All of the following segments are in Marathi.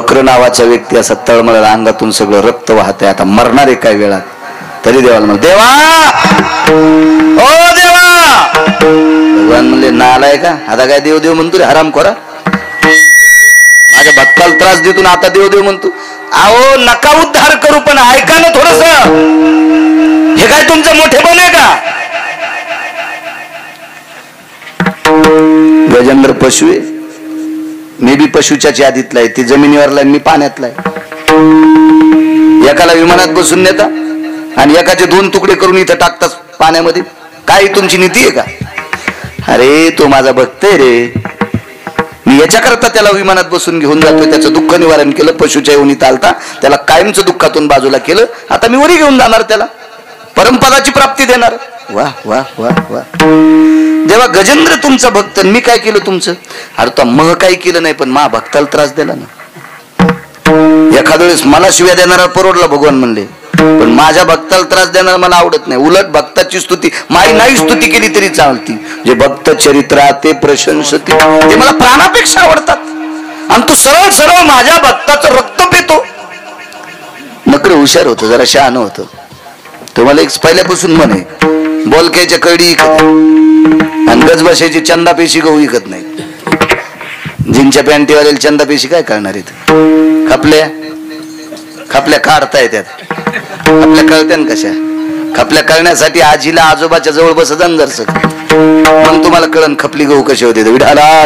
बकर नावाचा व्यक्ती असा तळमळला, अंगातून सगळं रक्त वाहतंय, आता मरणार आहे काय वेळात. तरी देवाला म्हणलं, देवा ओ देवा. भगवान म्हणले, नालाय का, आता काय देव देव म्हणतो रे हराम खोरा, माझ्या भक्ताला त्रास देतो आता देव देव म्हणतो. अहो नका उद्धार करू, पण ऐका ना थोडस, हे काय तुमचं मोठेपण आहे का. गजेंद्र पशु आहे, मी बी पशुच्या यादीतला आहे, ती जमिनीवरला आहे, मी पाण्यातला आहे. एकाला विमानात बसून नेता आणि एकाचे 2 तुकडे करून इथं टाकतात पाण्यामध्ये. काय तुमची नीती आहे का. अरे तो माझा भक्त आहे रे, मी याच्याकरता त्याला विमानात बसून घेऊन जातोय, त्याचं दुःख निवारण केलं, पशुच्या योनीत आलता, त्याला कायमचं दुःखातून बाजूला केलं, आता मी वरी घेऊन जाणार, त्याला परमपदाची प्राप्ती देणार. वा वा वा वा. जेव्हा गजेंद्र तुमचा भक्त, मी काय केलं तुमचं. अरे तो मह काही केलं नाही, पण मा भक्ताला त्रास दिला ना. एखाद्या वेळेस मला शिव्या देणारा परवडला भगवान म्हणले, पण माझ्या भक्ताला त्रास देणारा मला आवडत नाही. उलट भक्ताची स्तुती, माई नाही स्तुती केली तरी चालती, जे भक्त चरित्रा ते प्रशंसती, ते मला प्राणापेक्षा आवडतात. आणि तू सरळ सरळ माझ्या भक्ताचं रक्त पितो. नकडे हुशार होतं, जरा शहाणं होतं. तुम्हाला एक पहिल्यापासून म्हणे, बोलक्याच्या कडी इकत आणि गजबशाची चंदापेशी गहू इकत नाही. जीनच्या पॅन्टीवाल्याला चंदापेशी काय करणार आहेत. खपल्या खपल्या काढता येतात, खपल्या कळत्या ना कशा. खपल्या कळण्यासाठी आजीला आजोबाच्या जवळ बसत जरसक, मग तुम्हाला कळण खपली गहू कशी होते. विठाला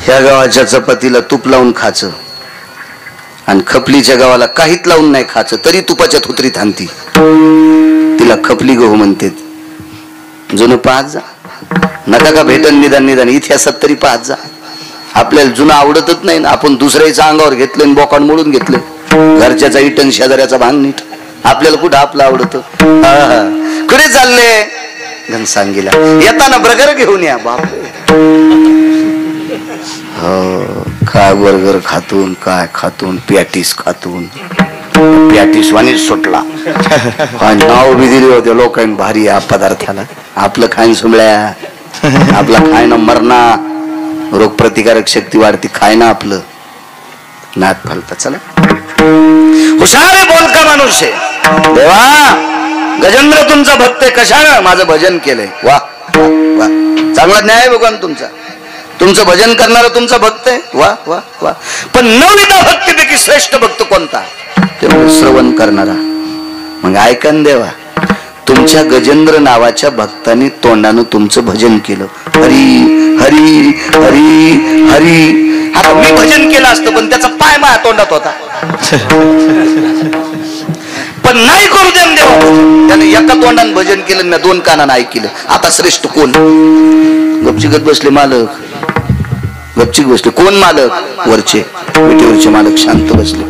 ह्या गावाच्या चपातीला तूप लावून खायचं आणि खपलीच्या गावाला काहीच लावून नाही खायचं, तरी तुपाच्या थुत्रीत आणती. तिला खपली गहू म्हणते. जुनं पाहत जा, नका का भेटन निदान निदान इतिहासात तरी पाहत जा. आपल्याला जुनं आवडतच नाही ना, आपण दुसऱ्याच्या अंगावर घेतलं आणि बोकाड मोडून घेतलं. घरच्याचा इटन शेजाऱ्याचा भांग नीट, आपल्याला कुठं आपलं आवडत. कुठे चालले घनसांगीला, येताना ब्रगर घेऊन या. बाप हो, काय बर्गर खातून, काय खातून, पॅटीस खातून, पॅटीस वाणीच सुटला. नाव बी दिले होते लोकांनी भारी या पदार्थाला. आपलं खाईन सुमळ्या, आपला खायना मरणा, रोगप्रतिकारक शक्ती वाढती, खायना आपलं नाक फालता. चला हुशार बोलका माणूस आहे. देवा गजेंद्र तुमचा भक्त आहे, कशानं माझं भजन केलंय. वा वा, चांगला न्याय आहे भगवान तुमचा. तुमचं भजन करणारा तुमचा भक्त आहे. वा वा वा. पण 9 भक्तीपैकी श्रेष्ठ भक्त कोणता. ते श्रवण करणारा. मग ऐकन देवा, तुमच्या गजेंद्र नावाच्या भक्तांनी तोंडानं तुमचं भजन केलं. हरी हरी हरी हरी. आता मी भजन केलं असतं, पण त्याचा पाय माझ्या तोंडात होता. पण नाही करू द्या देवा, त्याने एका तोंडानं भजन केलं, मी 2 कानानं ऐकलं. आता श्रेष्ठ कोण. गपचिगत बसले मालक, गपचिक बसले. कोण मालक. वरचे विटेवरचे मालक शांत बसले.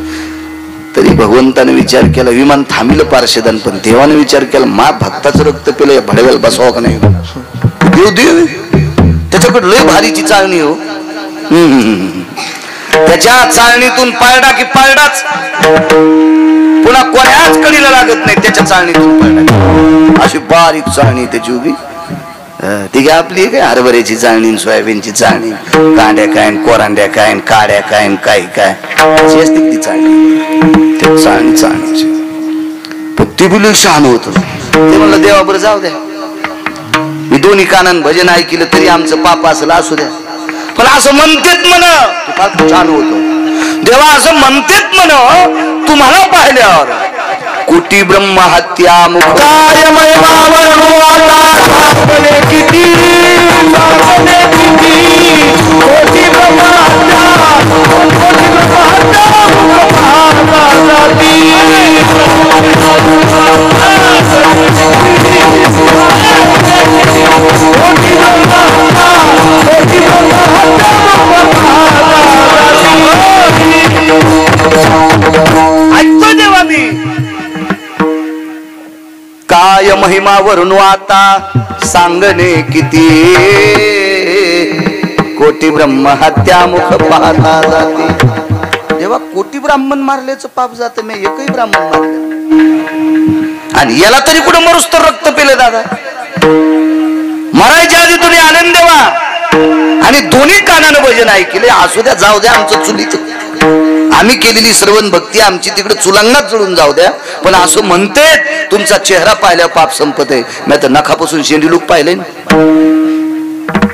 तरी भगवंताने विचार केला, विमान थांबलं पारशेदान, पण देवाने विचार केला, मा भक्ताचं रक्त पेलं, या भडव्याला बसवा का नाही. देव देव त्याच्याकडे लय भारीची चाळणी हो. त्याच्या चाळणीतून पारडा की पारडाच, पुन्हा कोणाच कडीला लागत नाही त्याच्या चाळणीतून पारडा. अशी बारीक चाळणी त्याची उभी. ती काय आपली काय हरभऱ्याची चाळणी, सोयाबीनची चाळणी, कांड्या काय, कोरांड्या काय, काड्या काय, काही काय अशी असते ती चाळणी. त्या चाळणीची पण ती बिलकुल शहाण होत. ते म्हणलं देवा बरं जाऊ द्या, मी 2 कानान भजन ऐकलं तरी आमचं पाप असलं असू द्या. पण असं म्हणतेत म्हण तू फार छान होतो. देवा असं म्हणतेत म्हण तुम्हाला पाहिल्यावर. कोटी ब्रह्म हत्या मुक्ताय किती कोटी ब्रह्म ऐकतो देवा मी. काय महिमा वरून आता सांगणे किती, कोटी ब्रह्म हत्या मुख पाहता जाते. जेव्हा कोटी ब्राह्मण मारल्याचं पाप जातं, मी एकही ब्राह्मण मारलं आणि याला तरी कुठं मरुस तर रक्त पेले दादा? मरायच्या आधी तुम्ही आनंद देवा आणि दोन्ही कानानं भजन ऐकले. असू द्या, जाऊ द्या, आमचं चुलीच आम्ही केलेली श्रवण भक्ती आमची तिकडे चुलांगात जुळून जाऊ द्या. पण असं म्हणते तुमचा चेहरा पाहिल्यावर पाप संपत आहे. मी तर नखापासून शेंडी लूक पाहिले,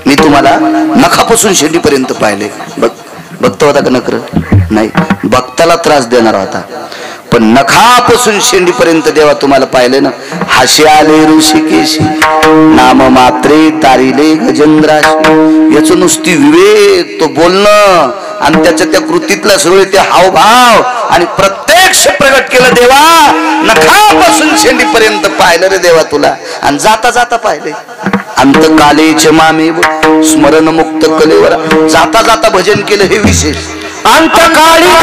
मी तुम्हाला नखापासून शेंडीपर्यंत पाहिले. बघतो होता का नकर? नाही, भक्ताला त्रास देणार होता. पण नखापासून शेंडीपर्यंत देवा तुम्हाला पाहिले ना. हाशे आले ऋषिकेशी नाम मात्रे तारिले गजेंद्राशी. याच नुसती विवेक, तो बोलणं आणि त्याच्या त्या कृतीतला सगळे ते हावभाव आणि प्रत्यक्ष प्रगट केलं देवा. नखापासून शेंडीपर्यंत पाहिलं रे देवा तुला. आणि जाता जाता पाहिले अंतकालेच मामे स्मरण मुक्त कलेवर. जाता जाता भजन केलं हे विशेष. अंतकाळी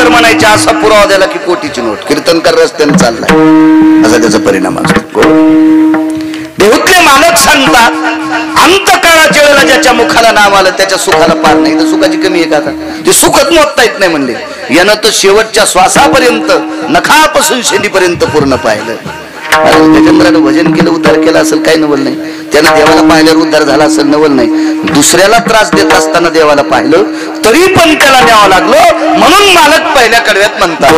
म्हणायचे असा पुरावा द्याला की कोटीची नोट. कीर्तनकार रस्त्याने चाललाय असा त्याचा परिणाम असतो. देहूतले मालक सांगतात अंतकाळाच्या वेळेला ज्याच्या मुखाला नाम आलं त्याच्या सुखाला पार नाही. तर सुखाची कमी आहे का? ते सुखच मोजता येत नाही म्हणले. यानं तर शेवटच्या श्वासापर्यंत नखापासून शेंडीपर्यंत पूर्ण पाहिलं. गजेंद्रानं भजन केलं, उद्धार केला असेल काही नवल नाही. त्यानं देवाला पाहिल्यावर उद्धार झाला असेल नवल नाही. दुसऱ्याला त्रास देत असताना देवाला पाहिलं तरी पण त्याला न्यावं लागलं. म्हणून मालक पहिल्या कडव्यात म्हणतात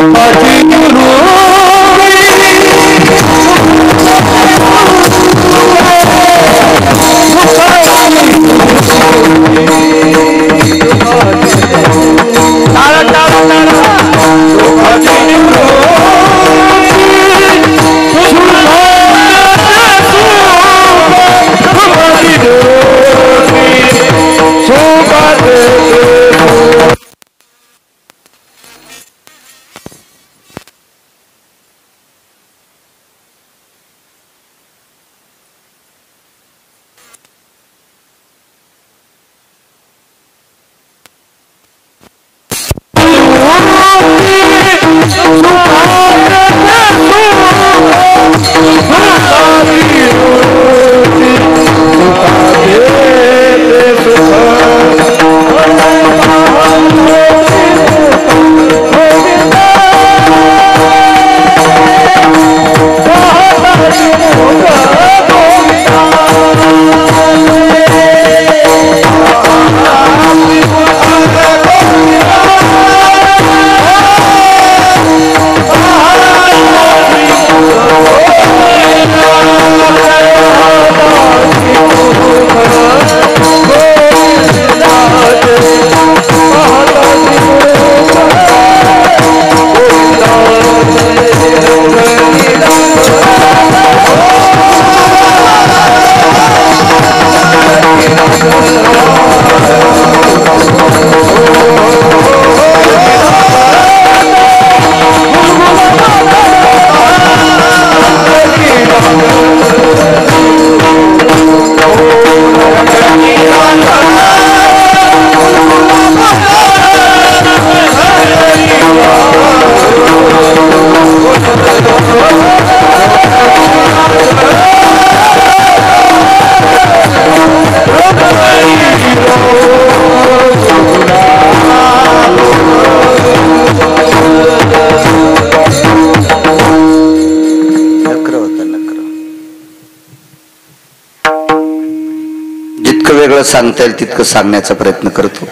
सांगता येईल तितकं सांगण्याचा प्रयत्न करतो.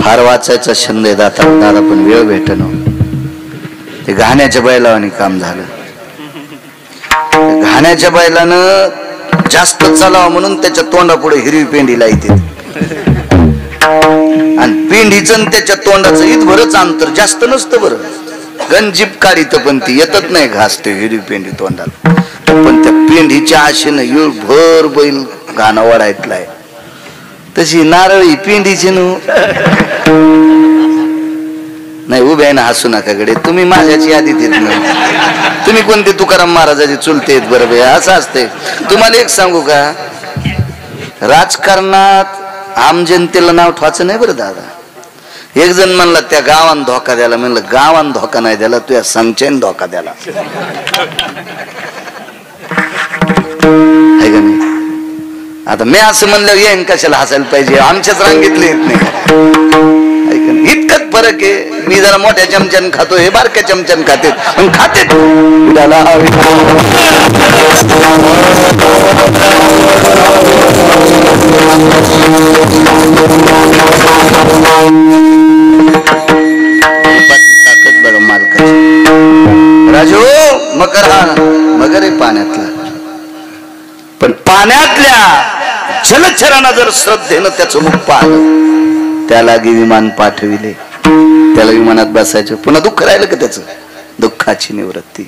फार वाचायचा छंद आहे दादा पण वेळ भेटणं. ते घाण्याच्या बैलावानी काम झालं. घाण्याच्या बैलानं जास्त चालावं म्हणून त्याच्या तोंडापुढे हिरवी पेंडी लायते आणि पेंडीचं त्याच्या तोंडाचं इथभरच अंतर जास्त नसतं बरं. गंजीप काढीत पण ती येतच नाही घास ते हिरवी पेंडी तोंडाला. पण त्या पेंडीच्या आशेनं येळ भर बैल गाणं वाढायतलाय. तशी नारळी पेंडीची नाही उभे आहे ना, हसू नका गडे, तुम्ही माझ्याची यादीत येत नाही. तुम्ही कोणते तुकाराम महाराजाचे चुलते आहेत? बरोबर असं असते. तुम्हाला एक सांगू का, राजकारणात आम जनतेला नाव ठेवायचं नाही बरं दादा. एक जण म्हणला त्या गावान धोका द्याला, म्हणलं गावान धोका नाही द्याला, तुझ्या संचयन धोका द्याला. आहे का नाही? आता मी असं म्हणलं येईन कशाला हसायला पाहिजे, आमच्याच रांगेतले येत नाही. इतकंच फरक आहे. मी जरा मोठ्या चमच्यान खातो, हे बारक्या चमच्यान खाते, पण खाते. ताकद बघा मालकाची. राजू मकर, हा मगर आहे पाण्यातला, पण पाण्यातल्या जलचरांना जर श्रद्धेनं त्याचं मुख पाहिलं, त्याला विमान पाठविले, त्याला विमानात बसायचं. पुन्हा दुःख राहिलं का त्याचं? दुःखाची निवृत्ती.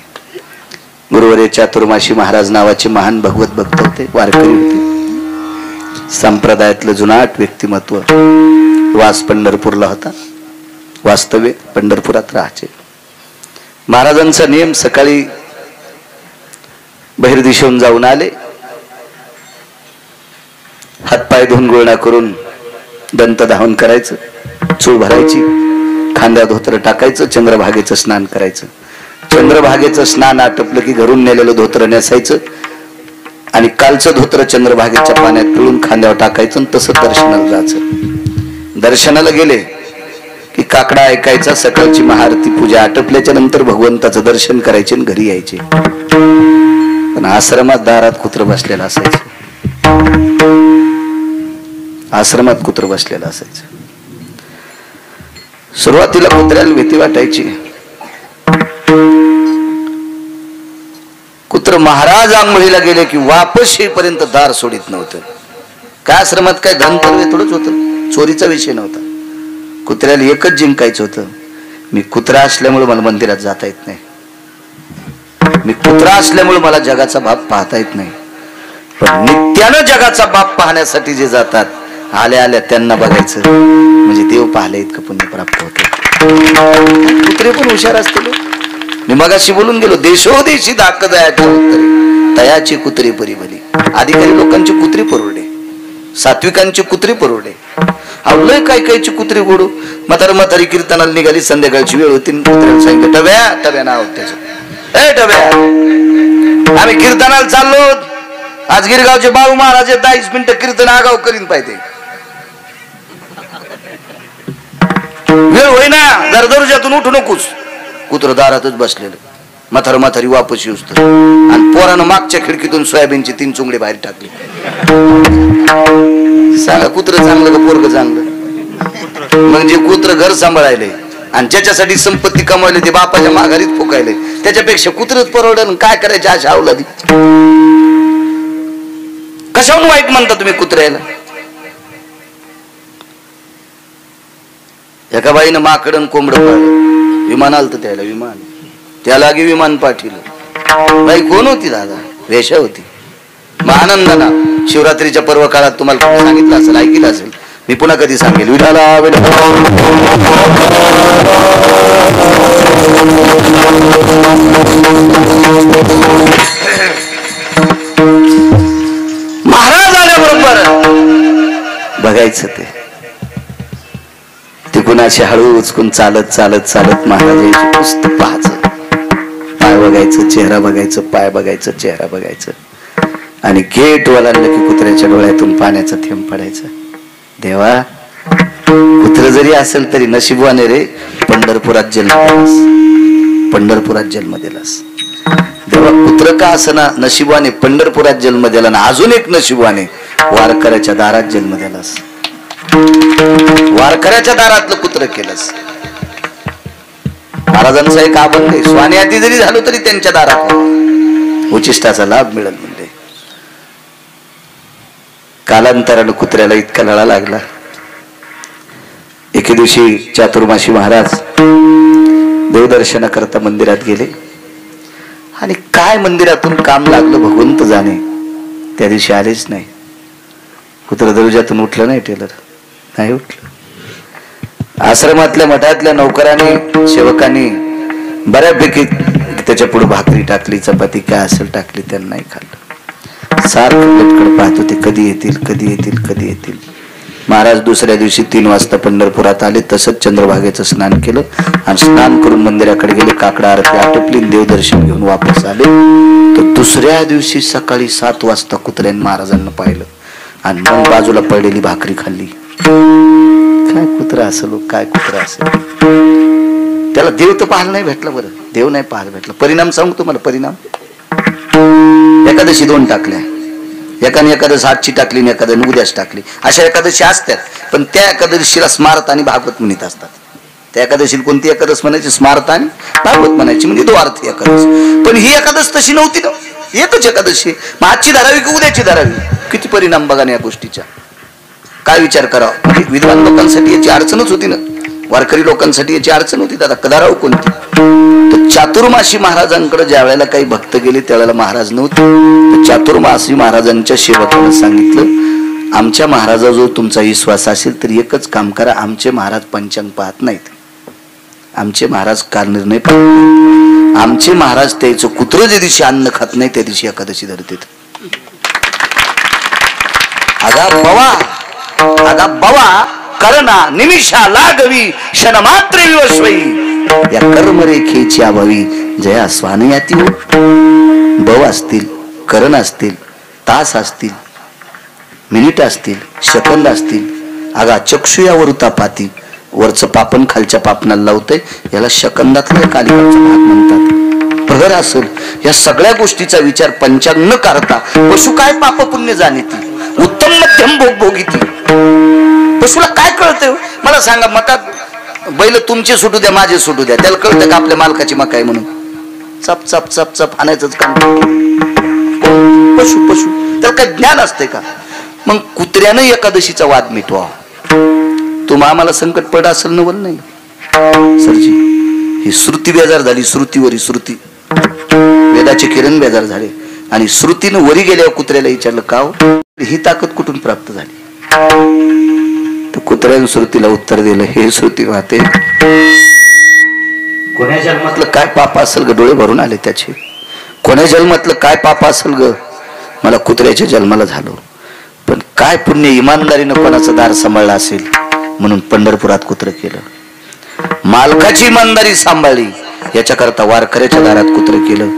गुरुवर्य चातुर्मासी महाराज नावाचे महान भगवत भक्त होते, वारकरी होते. संप्रदायातलं जुनाट व्यक्तिमत्व. वास पंढरपूरला होता, वास्तव्य पंढरपुरात राहायचे. महाराजांचा नियम, सकाळी बहिर्दिशेहून जाऊन आले, हातपाय धुवून गुळणा करून दंत धावन करायचं, चूळ भरायची, खांद्या धोतर टाकायचं, चंद्रभागेचं स्नान करायचं. चंद्रभागेचं स्नान आटपलं की घरून नेलेलं धोतर नेसायचं आणि कालचं धोतर चंद्रभागेच्या पाण्यात पिळून खांद्यावर टाकायचं, तसं दर्शनाला जायचं. दर्शनाला गेले की काकडा ऐकायचा, सकाळची महाआरती पूजा आटपल्याच्या नंतर भगवंताचं दर्शन करायचे आणि घरी यायचे. पण आश्रमात दारात कुत्र बसलेलं असायचं, आश्रमात कुत्र बसलेलं असायचं. सुरुवातीला कुत्र्याला भीती वाटायची. कुत्र महाराज आंघोळीला गेले की वापस येईपर्यंत दार सोडित नव्हतं. काय आश्रमात काय धन तरवे थोडंच होतं, चोरीचा विषय नव्हता. कुत्र्याला एकच जिंकायचं होतं, मी कुत्रा असल्यामुळे मला मंदिरात जाता येत नाही, मी कुत्रा असल्यामुळे मला जगाचा बाप पाहता येत नाही. पण नित्यानं जगाचा बाप पाहण्यासाठी जे जातात, आल्या आल्या त्यांना बघायचं म्हणजे देव पाहिलं इतकं पुण्य प्राप्त होतं. कुत्रे पण हुशार असतील. मी मगाशी बोलून गेलो, देशोदेशी दाक दयाच्या उत्तरे तयाची कुत्री परिभली. अधिकारी लोकांची कुत्री परवडे, सात्विकांची कुत्री परवडे. आवलंय काय कायची कुत्री गोडू. म्हातारी कीर्तनाला निघाली, संध्याकाळची वेळ होती, कुत्र्याला सांगितलं टब्या नाव त्याचं, ए टब्या आम्ही कीर्तनाला चाललो, आज गिरगावचे बाळू महाराज 10 मिनिटं कीर्तन आगाव करीन पाहिजे, वेळ होईना, दरदरुजातून उठू नकोस. कुत्र दारातच बसलेलं. म्हातारी वापस येऊस तर, आणि पोरानं मागच्या खिडकीतून सोयाबीनची 3 चुंगडे बाहेर टाकले. सांगा कुत्र चांगलं का पोरग चांगलं? म्हणजे कुत्र घर सांभाळायले आणि ज्याच्यासाठी संपत्ती कमावली ते बापाच्या माघारीत फुकायले, त्याच्यापेक्षा कुत्रच परवडलं. काय करायचे अशा अवलादी? कशाहून वाईट म्हणता तुम्ही कुत्र्याला? एका बाईनं माकडं कोंबड पाळलं, विमान आलं तर त्याला विमान, त्याला विमान पाठवलं. बाई कोण होती दादा? वेश्या होती. मग आनंदाना शिवरात्रीच्या पर्व काळात तुम्हाला सांगितलं असेल, ऐकलं असेल, मी पुन्हा कधी सांगेल. विठाला महाराज आल्याबरोबर बघायचं ते कुणाशी हळू उचकून चालत चालत चालत महाराजांची पुस्तक पाहायचं, पाय बघायचं, चेहरा बघायचं, पाय बघायचं, चेहरा बघायचं, आणि गेट ओलांडलं की कुत्र्याच्या डोळ्यातून पाण्याचा थेंब पडायचा. देवा, कुत्र जरी असेल तरी नशिबवाने रे, पंढरपुरात जन्म दिलास, पंढरपुरात जन्म दिलास. देवा, कुत्र का असना नशिबवाने पंढरपुरात जन्म दिला ना, अजून एक नशिबवाने वारकऱ्याच्या दारात जन्म दिलास. वारकऱ्याच्या दारातलं कुत्र केलंस. महाराजांचा एक अभंग आहे, स्वान्याती जरी झालो तरी त्यांच्या दारात उचिष्टाचा लाभ मिळेल. म्हणजे कालांतरानं कुत्र्याला इतका लळा लागला. एके दिवशी चातुर्मासी महाराज देवदर्शन करता मंदिरात गेले आणि काय मंदिरातून काम लागलं भगवंत जाणे, त्या दिवशी आलेच नाही. कुत्र दरवाजातून उठलं नाही, टेलर नाही उठलं. आश्रमातल्या मठातल्या नौकरांनी सेवकांनी बऱ्यापैकी त्याच्या पुढे भाकरी टाकली, चपाती काय असेल टाकली, त्यांना नाही खाल्लं. सारखं लटकड पाहत होते, कधी येतील कधी येतील कधी येतील. महाराज दुसऱ्या दिवशी 3 वाजता पंढरपुरात आले. तसंच चंद्रभागेचं स्नान केलं आणि स्नान करून मंदिराकडे गेले. काकडा आरती आटोपली, देवदर्शन घेऊन वापस आले. तर दुसऱ्या दिवशी सकाळी 7 वाजता कुत्र्याने महाराजांना पाहिलं आणि मग बाजूला पडलेली भाकरी खाल्ली. काय कुत्रा असेल, काय कुत्रा असेल. त्याला देव तर पाहायला नाही भेटला. बरं, देव नाही पाहायला भेटला. परिणाम सांगू तुम्हाला. परिणाम, एकादशी 2 टाकल्या. एकाने एकादशी 8ची टाकली आणि एकादशी उद्याच टाकली. अशा एकादशी असतात, पण त्या एकादशीला स्मार्त आणि भागवत म्हणत असतात. त्या एकादशीला कोणती एकादश म्हणायची? स्मार्त आणि भागवत म्हणायची, म्हणजे द्वार्थी एकादश. पण ही एकादश तशी नव्हती ना, एकच एकादशी. मग आजची धरावी की उद्याची धरावी? किती परिणाम बघा ना या गोष्टीचा. काय विचार करावा. म्हणजे विद्वान लोकांसाठी याची अडचणच होती ना, वारकरी लोकांसाठी याची अडचण होती. दादा कदाराव कोणती? तर चातुर्मासी महाराजांकडे ज्या वेळेला काही भक्त गेले त्यावेळेला महाराज नव्हते. तर चातुर्मासी महाराजांच्या सेवकाला सांगितलं, आमच्या महाराजाजवळ तुमचा विश्वास असेल तर एकच काम करा, आमचे महाराज पंचांग पाहत नाहीत, आमचे महाराज कालनिर्णय पाहत नाहीत, आमचे महाराज त्याचं कुत्र ज्या दिवशी अन्न खात नाही त्या दिवशी एकादशी धरतात. आगा बवा करणा निमिषा लागवी क्षणमात्र विवस्वई, या कर्मरेखेची अभावी जया स्वानयाती हो. बव असतील, करण असतील, तास असतील, मिनिट असतील, सेकंद असतील. अगा चक्षुया वरुता पाती, वरचं पापण खालच्या पापणाला लावतंय, याला सेकंदातला कालिकाचा भाग म्हणतात. प्रहर असेल, या सगळ्या गोष्टीचा विचार पंचांग न करता पशु काय पाप पुण्य जाणीती, उत्तम मध्यम भोग भोगीती. पशुला काय कळतंय? मला सांगा, मठात बैल तुमचे सुटू द्या माझे सुटू द्या, त्याला कळतं का आपल्या मालकाची मका आहे म्हणून? चप चप चप चप आणायचंच काम. पशु पशु त्याला काय ज्ञान असते का? मग कुत्र्यानं एकादशीचा वाद मिटवा. तुम्हा आम्हाला संकट पड असेल नवल नाही सरजी. ही श्रुती बेजार झाली, श्रुतीवरी श्रुती. वेदाचे किरण बेजार झाले आणि श्रुतीनं वरी गेल्यावर कुत्र्याला विचारलं, का ही ताकद कुठून प्राप्त झाली? तर कुत्र्यानं श्रुतीला उत्तर दिलं, हे श्रुती वाहते, कोण्या जन्मातलं काय पाप असेल ग? डोळे भरून आले त्याचे. कोण्या जन्मातलं काय पाप असेल ग? मला कुत्र्याच्या जन्माला झालो, पण काय पुण्य इमानदारीनं कोणाचं दार सांभाळलं असेल म्हणून पंढरपुरात कुत्र केलं. मालकाची इमानदारी सांभाळली याच्याकरता वारकऱ्याच्या दारात कुत्र केलं.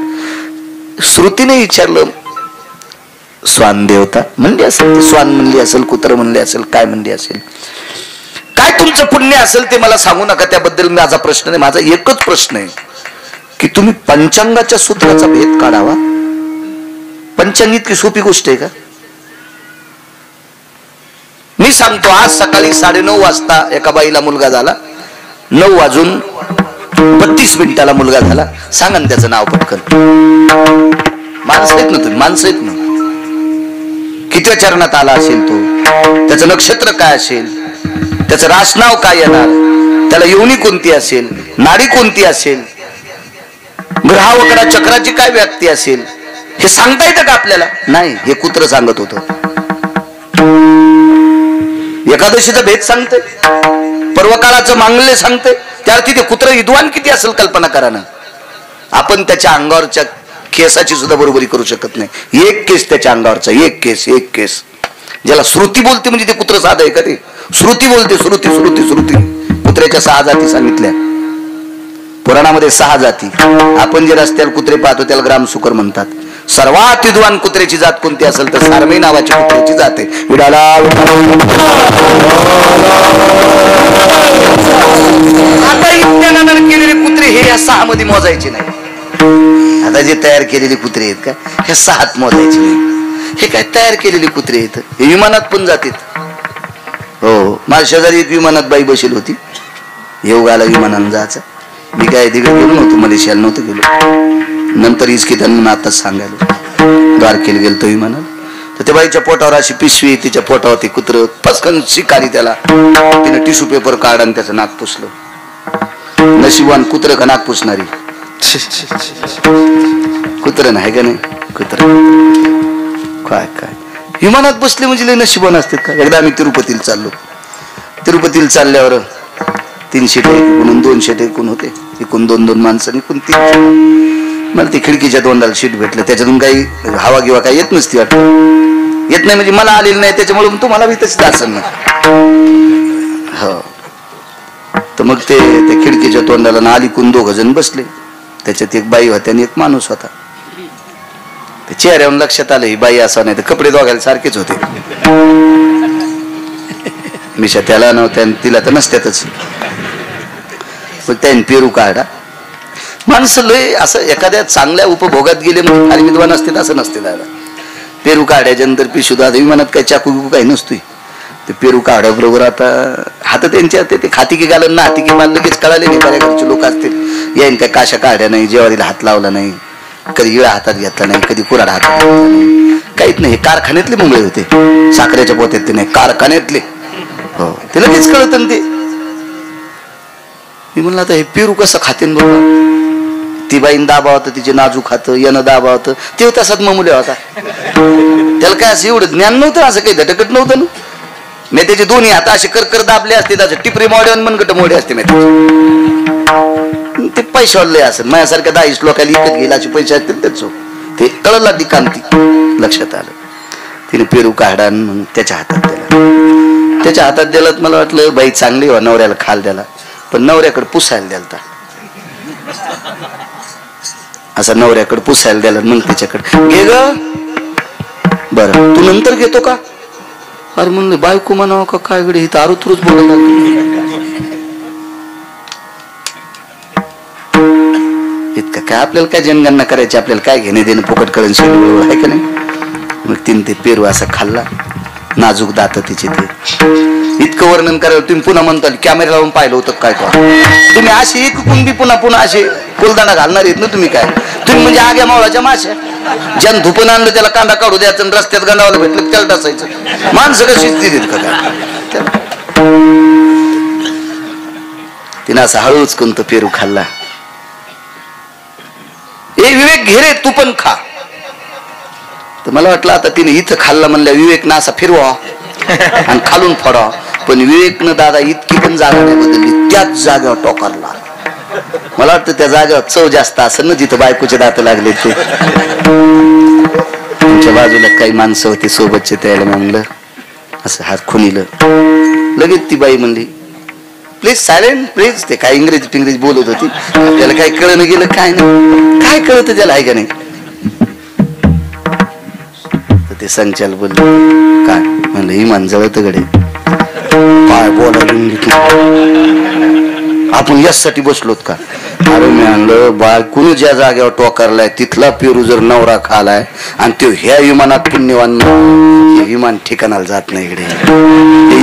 श्रुतीने विचारलं, स्वान देवता म्हणली असेल, स्वान म्हणली असेल, कुत्र म्हणले असेल, काय म्हणली असेल, काय तुमचं पुण्य असेल ते मला सांगू नका, त्याबद्दल माझा प्रश्न नाही. माझा एकच प्रश्न आहे की तुम्ही पंचांगाच्या सूत्राचा भेद काढावा. पंचांग इतकी सोपी गोष्ट आहे का? मी सांगतो, आज सकाळी 9:30 वाजता एका बाईला मुलगा झाला, 9:32 मुलगा झाला. सांगा ना त्याचं नाव पटकन. माणसं आहेत ना तुम्ही, माणसं आहेत ना. कितव्या चरणात आला असेल तो, त्याचं नक्षत्र काय असेल, त्याचं रासनाव काय येणार, त्याला योनी कोणती असेल, नाडी कोणती असेल, ग्रह वक्र चक्राची काय व्याप्ती असेल, हे सांगता येतं का आपल्याला? नाही. हे कुत्र सांगत होतं. एकादशीचा भेद सांगते, पर्वकाळाचं मांगल्य सांगते. त्या अर्थी ते कुत्र विद्वान किती असेल कल्पना करा ना. आपण त्याच्या अंगावरच्या केसाची सुद्धा बरोबरी करू शकत नाही. एक केस त्याच्या अंगावरचा, एक केस, एक केस. ज्याला श्रुती बोलते म्हणजे ते कुत्र साधं आहे का? ते श्रुती बोलते, श्रुती श्रुती श्रुती. कुत्र्याच्या 6 जाती सांगितल्या पुराणामध्ये. 6 जाती. आपण जे रस्त्यावर कुत्रे पाहतो त्याला ग्रामसुकर म्हणतात. सर्वात विद्वान कुत्र्याची जात कोणती असेल तर सारमेय नावाची कुत्र्याची जात आहे. विडाला आता विज्ञानानं केलेले कुत्रे हे या 6 मध्ये मोजायचे नाही. आता जे तयार केलेले कुत्रे आहेत का, हे 6 मोजायचे नाही. हे काय तयार केलेली कुत्रे आहेत, हे विमानात पण जातात. हो, माझ्या शेजारी एक विमानात बाई बसेल होती. येऊगाला विमानानं जायचं. मी काय तिकडे गेलो नव्हतो, मलेशियाला नव्हतं गेलो. नंतर इसकी त्यांना आताच सांगायला द्वारकेला गेलतो विमानात. तर त्या बाईच्या पोटावर अशी पिशवी, तिच्या पोटावर ते कुत्र पसकन शिकारी. त्याला तिने टिश्यू पेपर काढ आणि त्याचं नाक पुसलं. नशिबान कुत्र का नाक पुसणारी? कुत्र नाही का? नाही कुत्र. काय काय विमानात बसले म्हणजे लय नशिबान असतात का? एकदा आम्ही तिरुपतीला चाललो. तिरुपतीला चालल्यावर 3 शीट एकूण 2 शीट एकूण होते, एकूण 2 माणसं एकूण 3. मला ती खिडकीच्या तोंडाला शीट भेटलं, त्याच्यातून काही हवा किंवा काही येत नसती वाटत. येत नाही म्हणजे मला आलेली नाही, त्याच्यामुळे तुम्हाला बी तशीच असेल ना. हो, तर मग ते खिडकीच्या तोंडाला ना अलीकून 2 जण बसले. त्याच्यात एक बाई होती आणि एक माणूस होता. ते चेहऱ्यावरून लक्षात आलं ही बाई असा नाही तर कपडे दोघायला सारखेच होते. मिशा त्याला नव्हत्या आणि तिला तर नसत्यातच. मग त्याने पेरू काढा. माणसं लय असं एखाद्या चांगल्या उपभोगात गेले म्हणजे फार विद्वान असते असं नसते दादा. पेरू काढ्याच्या नंतर पिशू दादा विमानात काही चाकू बिकू काही नसतोय. ते पेरू काढ्याबरोबर आता हात त्यांच्या ते खाती की घालून ना हाती की मला लगेच कळाले नाही. बऱ्या घरचे लोक असतील यायन काय काशा काढ्या नाही, जेवारीला हात लावला नाही, कधी इळा हातात घेतला नाही, कधी कुऱ्हाड हातात घेतला नाही, काहीच नाही. कारखान्यातले मुंबई होते, साखरेच्या पोत्यात ते नाही, कारखान्यातले. हो, ते लगेच कळत ते. मी म्हणलं आता हे पेरू कसं खातेन बघा. ती बाईन दाबा होतं, तिचे नाजूक खातं, यानं दाबा होतं, ते तसाच ममुल्या होता. त्याला काय असं एवढं ज्ञान नव्हतं, असं काही धटकट नव्हतं ना. मी त्याचे दोन्ही हात असे कर दाबले असते, त्याचे टिपरी मोडे आणि मनगट मोडे असते. मी ते पैशावाले असेल, माझ्यासारख्या 10 लोकांना इकत घेईल असे पैसे असतील त्याच. ते कळला ती कांती लक्षात आलं. तिने पेरू काढा मग त्याच्या हातात दिला. त्याच्या हातात दिला. मला वाटलं बाई चांगली हो, नवऱ्याला खाल द्याला. पण नवऱ्याकडे पुसायला द्यालता. असा नवऱ्याकडे पुसायला द्याला. मग त्याच्याकडे घे ग, बरं तू नंतर घेतो का. अरे म्हणलं बायको म्हणावं का काय गडे, इथं आरुतरूच बोलायला. इतकं काय आपल्याला काय जनगणना करायची, आपल्याला काय घेणे देणं, फुकट कळण शेड आहे का नाही. मग तिने ते पेरू असा खाल्ला, नाजूक दात तिचे ते. इतकं वर्णन करायला तुम्ही पुन्हा म्हणता कॅमेरा लावून पाहिलं होतं काय का. तुम्ही अशी एक कुंडी पुन्हा असे फुलदाणा घालणार आहेत ना तुम्ही. काय तुम्ही म्हणजे आग्या मावळाच्या माश्या. ज्यानं धुपण आणलं त्याला कांदा काढू द्यायचं आणि रस्त्यात गंडावाला भेटलं त्याला टासायचं. माणसं कशी देत का काय. तिनं असं हळूच कोणतं पेरू खाल्ला. ए विवेक घे रे, तू पण खा. तर मला वाटलं आता तिने इथं खाल्ला म्हणल्या विवेक ना असा फिरवा आणि खालून फोडा. पण विवेकनं दादा इतकी पण जागा नाही बदलली, त्याच जागेवर टोकारला. मला वाटतं त्या जागेवर चव जास्त असेल ना जिथं बायकोचे दात लागले ते. तुमच्या बाजूला काही माणसं होती सोबतचे, त्याला म्हणलं असं हात खुनीलं. लगेच ती बाई म्हणली प्लीज सायलेंट प्लीज. ते काय इंग्रजी पिंग्रजी बोलत होती, आपल्याला काय कळणं गेलं काय नाही. काय कळतं त्याला आहे का नाही. ते संचाल बोलले काय म्हणलं इमान जवळ गडे काय बोलायला आपण यासाठी बसलोत का. अरे मी आणलं बाळ कुणी ज्या जागेवर टोकारलाय तिथला पेरू जर नवरा खालाय आणि तो ह्या विमानात पुण्यवान, हे विमान ठिकाणाला जात नाही इकडे.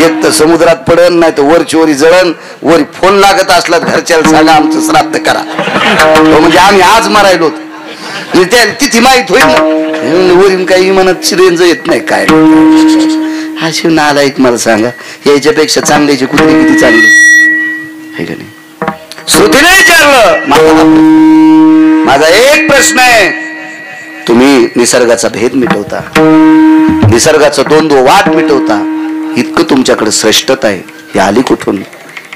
एक तर समुद्रात पडन, नाही तर वरची वरी जळण. वरी फोन लागत असला घरच्याला सांगा आमचं श्राद्ध करा, म्हणजे आम्ही आज मरायलो. तिथे माहित होईल ना वरील काही विमानात रेंज येत नाही काय. हा शिव नालायक, मला सांगा याच्यापेक्षा चांगल्याची कुठली किती चांगली आहे का नाही. श्रुतीने विचारलं माझा एक प्रश्न आहे, तुम्ही निसर्गाचा भेद मिटवता, निसर्गाचा द्वंद्व वाद मिटवता, इतकं तुमच्याकडे श्रेष्ठता आहे. ही आली कुठून.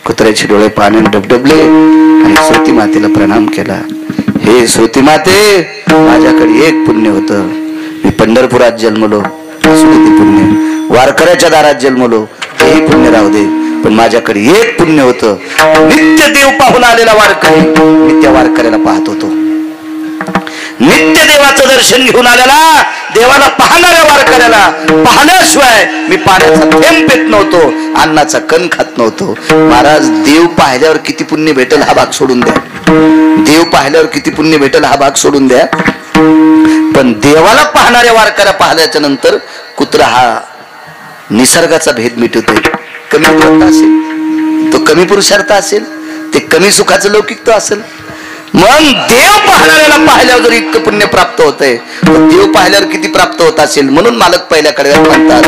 कुत्र्याचे डोळे पाण्याने डबडबले आणि श्रुती मातेला प्रणाम केला. हे श्रुती माते, माझ्याकडे एक पुण्य होतं. मी पंढरपुरात जन्मलो, असू पुण्य. वारकऱ्याच्या दारात जन्मलो, तेही पुण्य राहू दे. पण माझ्याकडे एक पुण्य होतं. नित्य देव पाहून आलेला वारकरी, मी त्या वारकऱ्याला पाहत होतो. नित्य देवाचं दर्शन घेऊन आलेला, देवाला पाहणाऱ्या वारकऱ्याला पाहण्याशिवाय मी पाण्याचा थेंब पेत नव्हतो, अन्नाचा कण खात नव्हतो. महाराज देव पाहिल्यावर किती पुण्य भेटेल हा भाग सोडून द्या. देव पाहिल्यावर किती पुण्य भेटेल हा भाग सोडून द्या. पण देवाला पाहणाऱ्या वारकऱ्या पाहिल्याच्या नंतर कुत्रा हा निसर्गाचा भेद मिटवतोय. कमी पुरुषार्थ असेल तो कमी पुरुषार्थ असेल, ते कमी सुखाचं लौकिकत्व असेल. मग देव पाहणाऱ्याला पाहिल्यावर जर इतकं पुण्य प्राप्त होतंय, देव पाहिल्यावर किती प्राप्त होत असेल. म्हणून मालक पहिल्या कडव्यात म्हणतात